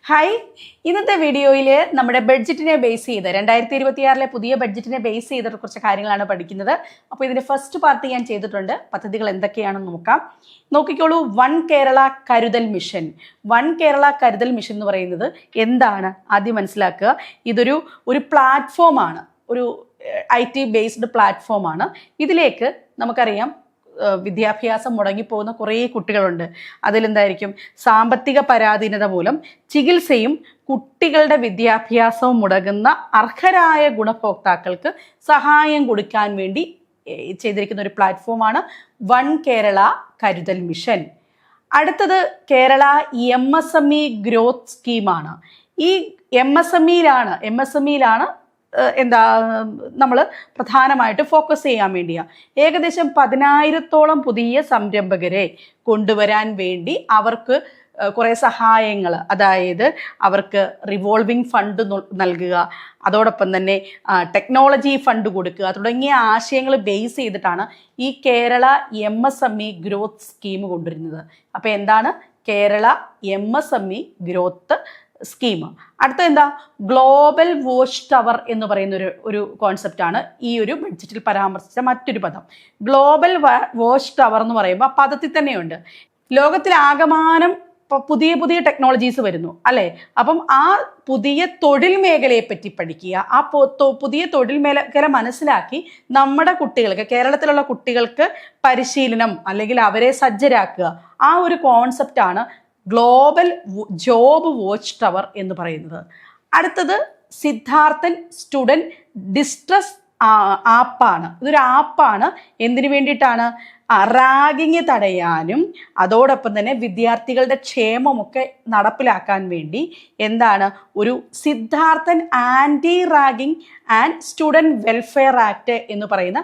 Hi, ഇന്നത്തെ വീഡിയോയിൽ നമ്മുടെ ബഡ്ജറ്റിനെ ബേസ് ചെയ്ത് 2026 പുതിയ ബഡ്ജറ്റിനെ ബേസ് ചെയ്തിട്ട് കുറച്ച് കാര്യങ്ങളാണ് പഠിക്കുന്നത്. അപ്പോൾ ഇതിന്റെ ഫസ്റ്റ് പാർട്ട് ഞാൻ ചെയ്തിട്ടുണ്ട്. പദ്ധതികൾ എന്തൊക്കെയാണെന്ന് നോക്കാം. നോക്കിക്കോളൂ, വൺ കേരള കരുതൽ മിഷൻ. വൺ കേരള കരുതൽ മിഷൻ എന്ന് പറയുന്നത് എന്താണ് ആദ്യം മനസ്സിലാക്കുക. ഇതൊരു പ്ലാറ്റ്ഫോമാണ്, ഒരു IT ബേസ്ഡ് പ്ലാറ്റ്ഫോമാണ്. ഇതിലേക്ക് നമുക്കറിയാം വിദ്യാഭ്യാസം മുടങ്ങിപ്പോകുന്ന കുറേ കുട്ടികളുണ്ട്. അതിലെന്തായിരിക്കും, സാമ്പത്തിക പരാധീനത മൂലം ചികിത്സയും കുട്ടികളുടെ വിദ്യാഭ്യാസവും മുടങ്ങുന്ന അർഹരായ ഗുണഭോക്താക്കൾക്ക് സഹായം കൊടുക്കാൻ വേണ്ടി ചെയ്തിരിക്കുന്ന ഒരു പ്ലാറ്റ്ഫോമാണ് വൺ കേരള കരുതൽ മിഷൻ. അടുത്തത് കേരള MSME ഗ്രോത്ത് സ്കീമാണ്. ഈ MSMEയിലാണ് നമ്മൾ പ്രധാനമായിട്ട് ഫോക്കസ് ചെയ്യാൻ വേണ്ടിയാണ്. ഏകദേശം 10,000-ഓളം പുതിയ സംരംഭകരെ കൊണ്ടുവരാൻ വേണ്ടി അവർക്ക് കുറേ സഹായങ്ങൾ, അതായത് അവർക്ക് റിവോൾവിംഗ് ഫണ്ട് നൽകുക, അതോടൊപ്പം തന്നെ ടെക്നോളജി ഫണ്ട് കൊടുക്കുക തുടങ്ങിയ ആശയങ്ങൾ ബേസ് ചെയ്തിട്ടാണ് ഈ കേരള MSME ഗ്രോത്ത് സ്കീം കൊണ്ടുവരുന്നത്. അപ്പോൾ എന്താണ് കേരള MSME ഗ്രോത്ത് സ്കീം? അടുത്ത എന്താ, ഗ്ലോബൽ വാച്ച് ടവർ എന്ന് പറയുന്ന ഒരു കോൺസെപ്റ്റാണ് ഈ ഒരു ബഡ്ജറ്റിൽ പരാമർശിച്ച മറ്റൊരു പദം. ഗ്ലോബൽ വാച്ച് ടവർ എന്ന് പറയുമ്പോൾ പദത്തിൽ തന്നെയുണ്ട്. ലോകത്തിലാകമാനം പുതിയ പുതിയ ടെക്നോളജീസ് വരുന്നു അല്ലേ? അപ്പം ആ പുതിയ തൊഴിൽ മേഖലയെ പറ്റി പഠിക്കുക, ആ പുതിയ തൊഴിൽ മേഖല മനസ്സിലാക്കി നമ്മുടെ കുട്ടികൾക്ക്, കേരളത്തിലുള്ള കുട്ടികൾക്ക് പരിശീലനം അല്ലെങ്കിൽ അവരെ സജ്ജരാക്കുക, ആ ഒരു കോൺസെപ്റ്റാണ് ഗ്ലോബൽ ജോബ് വാച്ച് ടവർ എന്ന് പറയുന്നത്. അടുത്തത് സിദ്ധാർത്ഥൻ സ്റ്റുഡൻറ് ഡിസ്ട്രസ് ആപ്പാണ്. ഇതൊരു ആപ്പാണ്. എന്തിനു വേണ്ടിയിട്ടാണ്? റാഗിങ് തടയാനും അതോടൊപ്പം തന്നെ വിദ്യാർത്ഥികളുടെ ക്ഷേമമൊക്കെ നടപ്പിലാക്കാൻ വേണ്ടി എന്താണ് ഒരു Siddharthan anti ragging and student welfare act എന്ന് പറയുന്ന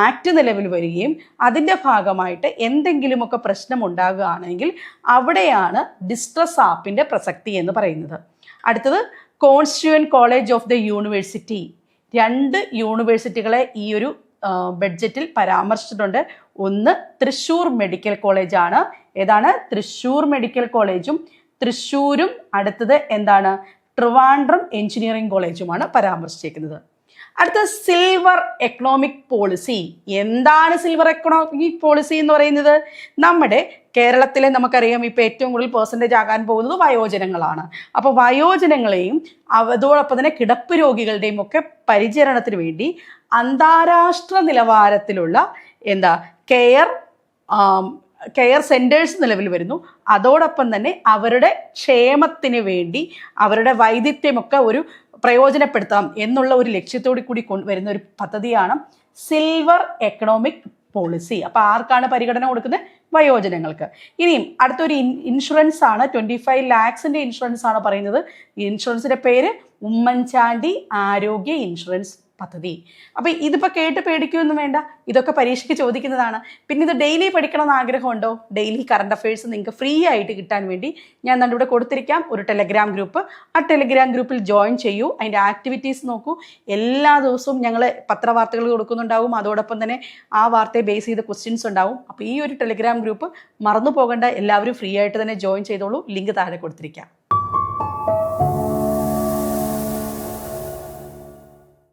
ആക്ട് നിലവിൽ വരികയും അതിൻ്റെ ഭാഗമായിട്ട് എന്തെങ്കിലുമൊക്കെ പ്രശ്നം ഉണ്ടാകുകയാണെങ്കിൽ അവിടെയാണ് ഡിസ്ട്രസ് ആപ്പിൻ്റെ പ്രസക്തി എന്ന് പറയുന്നത്. അടുത്തത് constituent college of the university. 2 യൂണിവേഴ്സിറ്റികളെ ഈ ഒരു ബഡ്ജറ്റിൽ പരാമർശിച്ചിട്ടുണ്ട്. ഒന്ന് തൃശ്ശൂർ മെഡിക്കൽ കോളേജാണ്. ഏതാണ്? തൃശ്ശൂർ മെഡിക്കൽ കോളേജും തൃശ്ശൂരും അടുത്തത് എന്താണ്, ട്രിവാൻഡ്രം എഞ്ചിനീയറിംഗ് കോളേജുമാണ് പരാമർശിച്ചിരിക്കുന്നത്. അടുത്ത സിൽവർ എക്കണോമിക് പോളിസി. എന്താണ് സിൽവർ എക്കണോമിക് പോളിസി എന്ന് പറയുന്നത്? നമ്മുടെ കേരളത്തിലെ നമുക്കറിയാം ഇപ്പോൾ ഏറ്റവും കൂടുതൽ പെർസെൻറ്റേജ് ആകാൻ പോകുന്നത് വയോജനങ്ങളാണ്. അപ്പോൾ വയോജനങ്ങളെയും അതോടൊപ്പം തന്നെ കിടപ്പ് രോഗികളുടെയും ഒക്കെ പരിചരണത്തിന് വേണ്ടി അന്താരാഷ്ട്ര നിലവാരത്തിലുള്ള കെയർ സെൻറ്റേഴ്സ് നിലവിൽ വരുന്നു. അതോടൊപ്പം തന്നെ അവരുടെ ക്ഷേമത്തിന് വേണ്ടി അവരുടെ വൈദഗ്ധ്യമൊക്കെ ഒരു പ്രയോജനപ്പെടുത്താം എന്നുള്ള ഒരു ലക്ഷ്യത്തോടു കൂടി വരുന്ന ഒരു പദ്ധതിയാണ് സിൽവർ എക്കണോമിക് പോളിസി. അപ്പോൾ ആർക്കാണ് പരിഗണന കൊടുക്കുന്നത്? വയോജനങ്ങൾക്ക്. ഇനിയും അടുത്തൊരു ഇൻഷുറൻസ് ആണ്. 25 lakhs ഇൻഷുറൻസ് ആണ് പറയുന്നത്. ഈ ഇൻഷുറൻസിന്റെ പേര് ഉമ്മൻചാണ്ടി ആരോഗ്യ ഇൻഷുറൻസ് പദ്ധതി. അപ്പോൾ ഇതിപ്പോൾ കേട്ട് പേടിക്കുകയൊന്നും വേണ്ട, ഇതൊക്കെ പരീക്ഷയ്ക്ക് ചോദിക്കുന്നതാണ്. പിന്നെ ഇത് ഡെയിലി പഠിക്കണമെന്ന് ആഗ്രഹമുണ്ടോ? ഡെയിലി കറണ്ട് അഫയേഴ്സ് നിങ്ങൾക്ക് ഫ്രീ ആയിട്ട് കിട്ടാൻ വേണ്ടി ഞാൻ ഇവിടെ കൊടുത്തിരിക്കാം ഒരു ടെലഗ്രാം ഗ്രൂപ്പ്. ആ ടെലഗ്രാം ഗ്രൂപ്പിൽ ജോയിൻ ചെയ്യൂ, അതിൻ്റെ ആക്ടിവിറ്റീസ് നോക്കൂ. എല്ലാ ദിവസവും ഞങ്ങൾ പത്രവാർത്തകൾ കൊടുക്കുന്നുണ്ടാവും, അതോടൊപ്പം തന്നെ ആ വാർത്തയെ ബേസ് ചെയ്ത ക്വസ്റ്റ്യൻസ് ഉണ്ടാവും. അപ്പോൾ ഈ ഒരു ടെലഗ്രാം ഗ്രൂപ്പ് മറന്നു പോകേണ്ട, എല്ലാവരും ഫ്രീ ആയിട്ട് തന്നെ ജോയിൻ ചെയ്തോളൂ. ലിങ്ക് താഴെ കൊടുത്തിരിക്കാം.